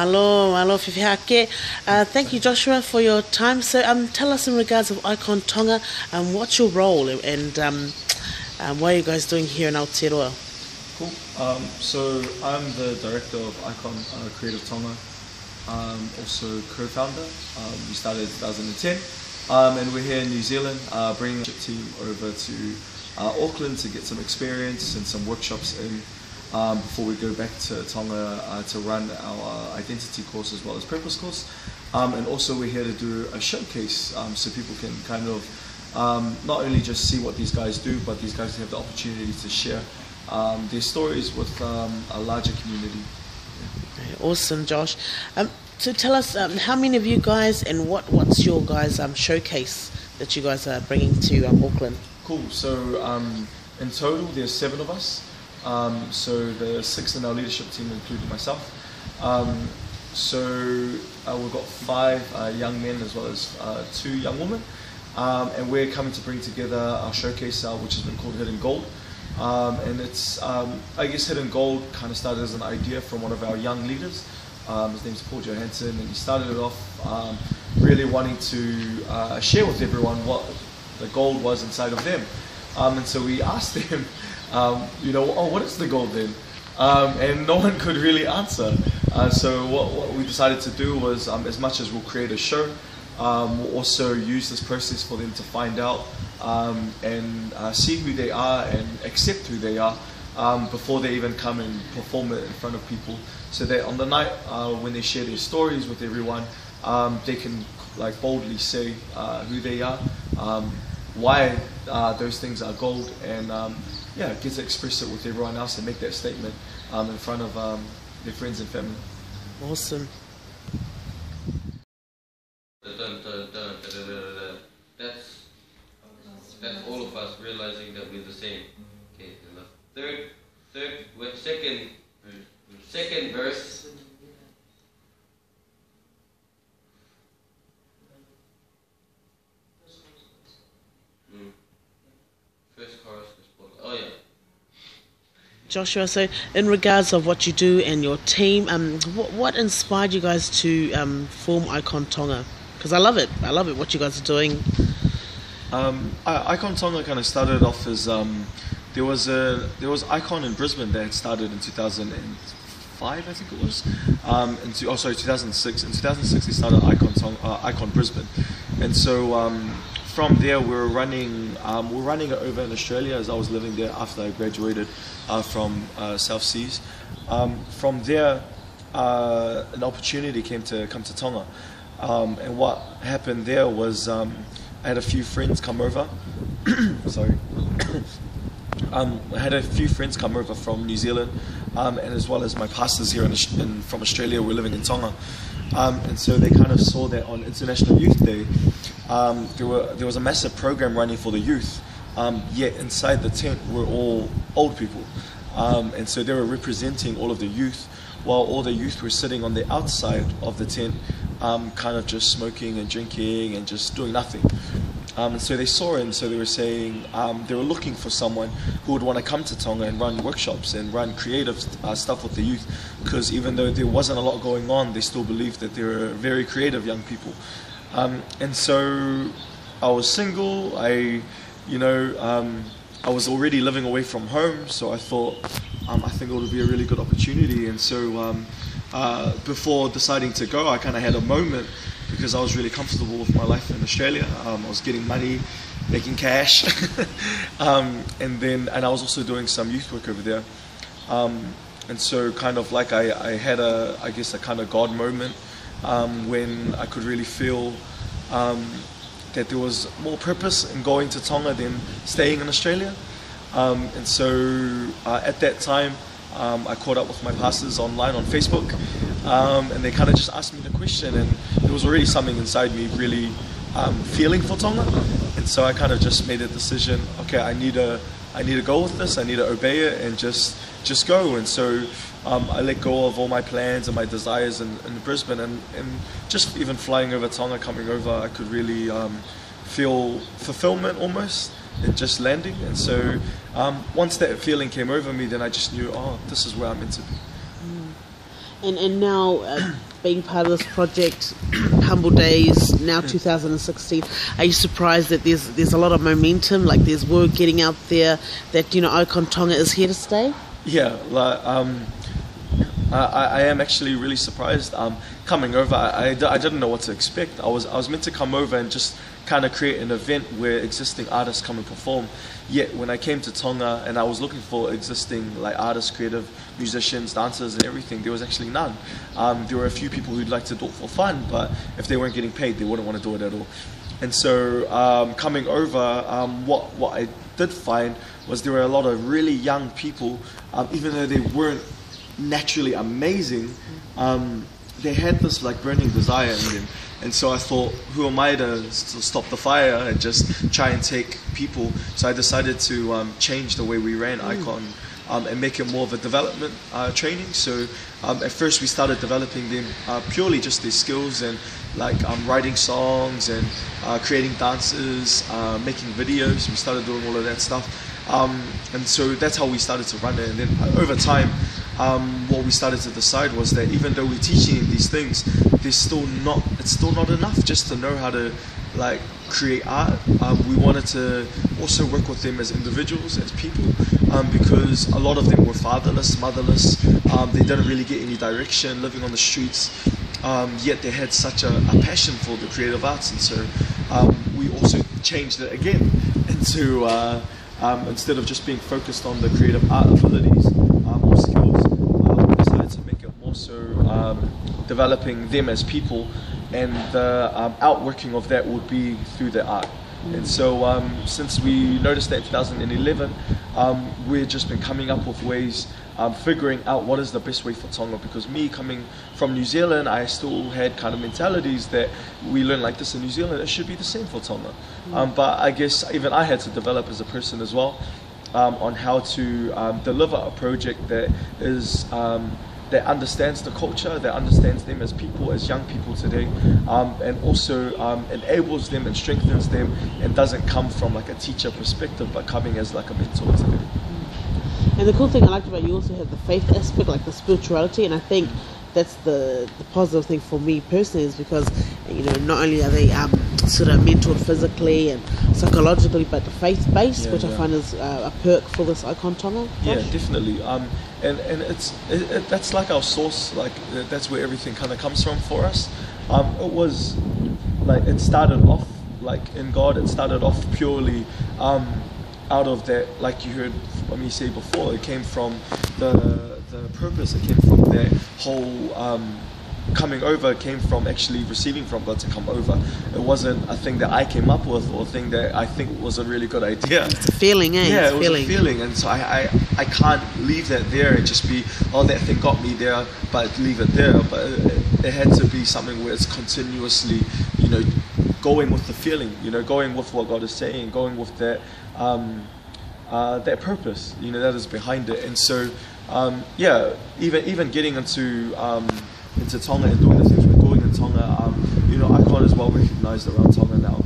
Malo Fifihake. Thank you, Joshua, for your time. So, tell us in regards of ICON Tonga, what's your role and what are you guys doing here in Aotearoa? Cool. So I'm the director of ICON Creative Tonga, also co-founder. We started in 2010, and we're here in New Zealand, bringing the team over to Auckland to get some experience and some workshops in before we go back to Tonga to run our identity course as well as purpose course. And also we're here to do a showcase so people can kind of not only just see what these guys do, but these guys have the opportunity to share their stories with a larger community. Yeah. Awesome, Josh. So tell us, how many of you guys and what's your guys' showcase that you guys are bringing to Auckland? Cool. So in total there's 7 of us. So the 6 in our leadership team, including myself. So we've got 5 young men as well as 2 young women. And we're coming to bring together our showcase, which has been called Hidden Gold. And it's, I guess Hidden Gold kind of started as an idea from one of our young leaders. His name's Paul Johansson, and he started it off really wanting to share with everyone what the gold was inside of them. And so we asked them, you know, oh, what is the gold then? And no one could really answer. So what we decided to do was, as much as we'll create a show, we'll also use this process for them to find out and see who they are and accept who they are before they even come and perform it in front of people. So that on the night when they share their stories with everyone, they can like boldly say who they are, why those things are gold, and yeah, get to express it with everyone else and make that statement in front of their friends and family. Awesome. That's all of us realizing that we're the same. Okay, and the second verse. First chorus is oh yeah. Joshua, so in regards of what you do and your team, what inspired you guys to form ICON Tonga? Because I love it, what you guys are doing. ICON Tonga kind of started off as there was ICON in Brisbane that had started in 2005, I think it was. 2006. In 2006 they started ICON Brisbane, and so from there we're running it over in Australia as I was living there after I graduated from South Seas. From there, an opportunity came to come to Tonga, and what happened there was I had a few friends come over. Sorry. I had a few friends come over from New Zealand, and as well as my pastors here from Australia were living in Tonga. And so they kind of saw that on International Youth Day, there was a massive program running for the youth, yet inside the tent were all old people. And so they were representing all of the youth, while all the youth were sitting on the outside of the tent, kind of just smoking and drinking and just doing nothing. And so they saw it, and so they were saying they were looking for someone who would want to come to Tonga and run workshops and run creative stuff with the youth, because even though there wasn't a lot going on, they still believed that they were very creative young people. And so I was single, I was already living away from home, so I thought I think it would be a really good opportunity. And so before deciding to go, I kind of had a moment, because I was really comfortable with my life in Australia. I was getting money, making cash, and I was also doing some youth work over there. And so kind of like I had a kind of God moment when I could really feel that there was more purpose in going to Tonga than staying in Australia. And so at that time, I caught up with my pastors online on Facebook, and they kind of just asked me the question, and there was already something inside me really feeling for Tonga, and so I kind of just made a decision. Okay, I need to go with this. I need to obey it and just go. And so I let go of all my plans and my desires in Brisbane, and just even flying over Tonga, coming over, I could really feel fulfillment almost in just landing. And so once that feeling came over me, then I just knew, oh, this is where I'm meant to be. And now being part of this project, Humble Days, now 2016, are you surprised that there's a lot of momentum, like there's word getting out there that, you know, ICON Tonga is here to stay? Yeah, like, I am actually really surprised. Coming over, I didn't know what to expect. I was meant to come over and just kind of create an event where existing artists come and perform. Yet when I came to Tonga and I was looking for existing like artists, creative musicians, dancers and everything, there was actually none. There were a few people who'd like to do it for fun, but if they weren't getting paid, they wouldn't want to do it at all. And so coming over, what I did find was there were a lot of really young people, even though they weren't naturally amazing, they had this like burning desire in them. And so I thought, who am I to stop the fire and just try and take people? So I decided to change the way we ran ICON and make it more of a development training. So at first we started developing them purely just their skills and like writing songs and creating dances, making videos. We started doing all of that stuff. And so that's how we started to run it. And then over time, what we started to decide was that even though we're teaching them these things, it's still not enough just to know how to like create art. We wanted to also work with them as individuals, as people, because a lot of them were fatherless, motherless. They didn't really get any direction, living on the streets. Yet they had such a passion for the creative arts, and so we also changed it again into instead of just being focused on the creative art abilities or skills, we decided to make it more so developing them as people, and the outworking of that would be through the art. And so since we noticed that in 2011, we've just been coming up with ways, figuring out what is the best way for Tonga, because me coming from New Zealand, I still had kind of mentalities that we learn like this in New Zealand, it should be the same for Tonga. But I guess even I had to develop as a person as well on how to deliver a project that is that understands the culture, that understands them as people, as young people today, and also enables them and strengthens them, and doesn't come from like a teacher perspective, but coming as like a mentor to them. And the cool thing I liked about you also had the faith aspect, like the spirituality, and I think that's the positive thing for me personally, is because, you know, not only are they sort of mentored physically and psychologically, but the faith base, which I find is a perk for this ICON Tonga. Yeah, definitely. And that's like our source, like that's where everything kind of comes from for us. It was like, it started off like in God. It started off purely out of that, like you heard me say before, it came from the purpose. It came from that whole coming over, came from actually receiving from God to come over. It wasn't a thing that I came up with or a thing that I think was a really good idea. It's a feeling, eh? Yeah, it was a feeling. And so I can't leave that there and just be, oh, that thing got me there, but leave it there. But it had to be something where it's continuously, you know, going with the feeling, you know, going with what God is saying, going with that that purpose, you know, that is behind it. And so yeah, even getting into Tonga and doing the things we're doing in Tonga, you know, ICON is well recognized around Tonga now,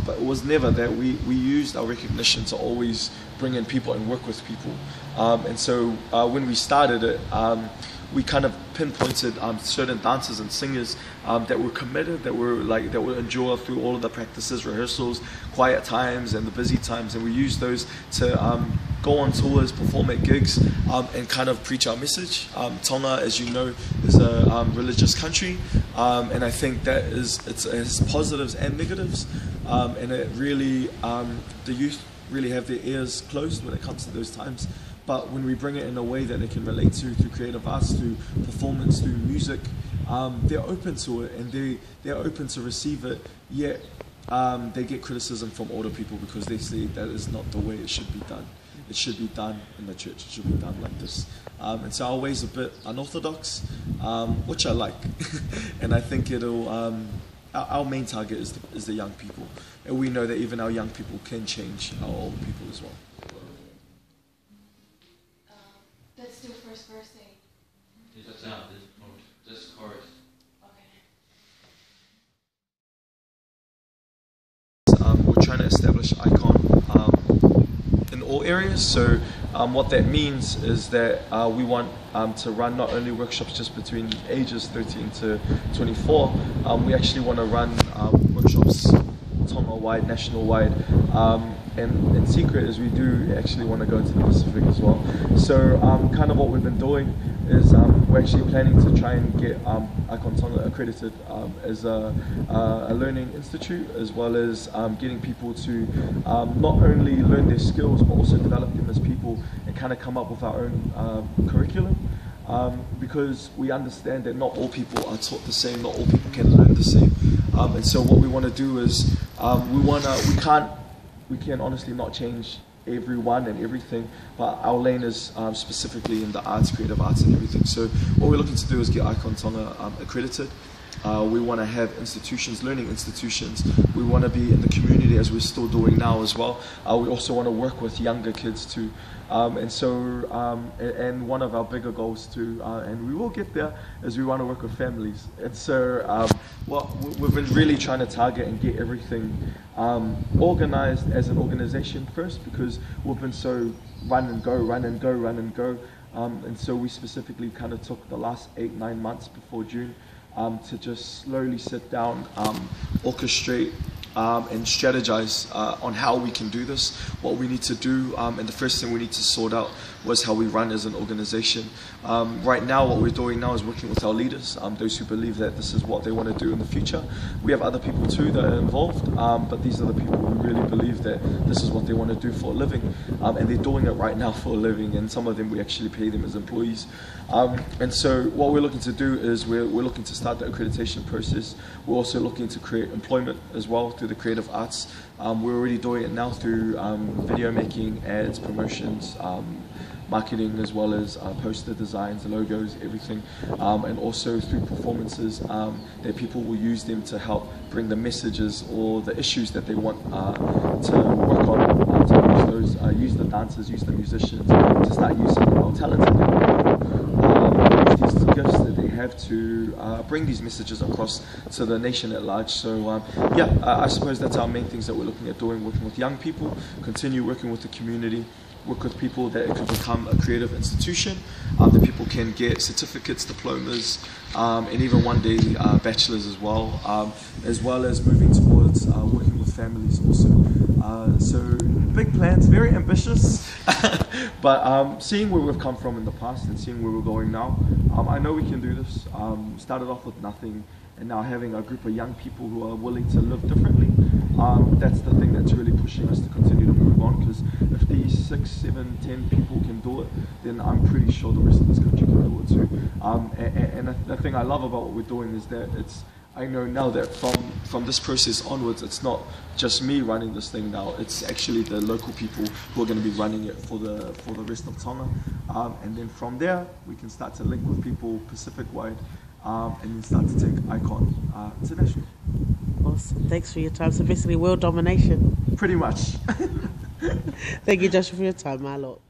but it was never that we used our recognition to always bring in people and work with people. And so when we started it, we kind of pinpointed certain dancers and singers that were committed, that would endure through all of the practices, rehearsals, quiet times, and the busy times, and we used those to go on tours, perform at gigs, and kind of preach our message. Tonga, as you know, is a religious country, and I think that it has positives and negatives, and it really the youth really have their ears closed when it comes to those times. But when we bring it in a way that they can relate to, through creative arts, through performance, through music, they're open to it, and they're open to receive it. Yet they get criticism from older people because they say that is not the way it should be done. It should be done in the church. It should be done like this. And so our way's a bit unorthodox, which I like. And I think it'll. Our main target is the young people, and we know that even our young people can change our older people as well. Let's do first verse. This chorus. Okay. We're trying to establish ICON in all areas. So what that means is that we want to run not only workshops just between ages 13 to 24, we actually want to run workshops Tonga-wide, national-wide, and secret is we do actually want to go into the Pacific as well. So kind of what we've been doing is we're actually planning to try and get ICON Tonga accredited as a learning institute, as well as getting people to not only learn their skills but also develop them as people and kind of come up with our own curriculum. Because we understand that not all people are taught the same, not all people can learn the same, and so what we want to do is we can honestly not change everyone and everything, but our lane is specifically in the arts, creative arts and everything. So what we're looking to do is get ICON Tonga accredited. We want to have institutions, learning institutions. We want to be in the community as we're still doing now as well. We also want to work with younger kids too. And one of our bigger goals too, and we will get there, is we want to work with families. And so we've been really trying to target and get everything organized as an organization first, because we've been so run and go. And so we specifically kind of took the last 8-9 months before June to just slowly sit down, orchestrate, and strategize on how we can do this, what we need to do, and the first thing we need to sort out was how we run as an organization. Right now, what we're doing now is working with our leaders, those who believe that this is what they want to do in the future. We have other people too that are involved, but these are the people who really believe that this is what they want to do for a living, and they're doing it right now for a living, and some of them we actually pay them as employees. And so what we're looking to do is we're looking to start the accreditation process. We're also looking to create employment as well through the creative arts. We're already doing it now through video making, ads, promotions, marketing, as well as poster designs, logos, everything, and also through performances that people will use them to help bring the messages or the issues that they want to work on, to use those, use the dancers, use the musicians, to start using how talented they are, these gifts that they have to bring these messages across to the nation at large. So I suppose that's our main things that we're looking at doing, working with young people, continue working with the community, work with people that it could become a creative institution, that people can get certificates, diplomas, and even one day bachelors as well as moving towards working with families also. So big plans, very ambitious, but seeing where we've come from in the past and seeing where we're going now, I know we can do this. Started off with nothing, and now having a group of young people who are willing to live differently, that's the thing that's really pushing us to continue to move on, because if these 6, 7, 10 people can do it, then I'm pretty sure the rest of this country can do it too. And the thing I love about what we're doing is that I know now that from this process onwards, it's not just me running this thing now, it's actually the local people who are going to be running it for the rest of Tonga. And then from there, we can start to link with people Pacific-wide, and then start to take ICON international. Awesome. Thanks for your time. So basically world domination. Pretty much. Thank you, Joshua, for your time, my lord.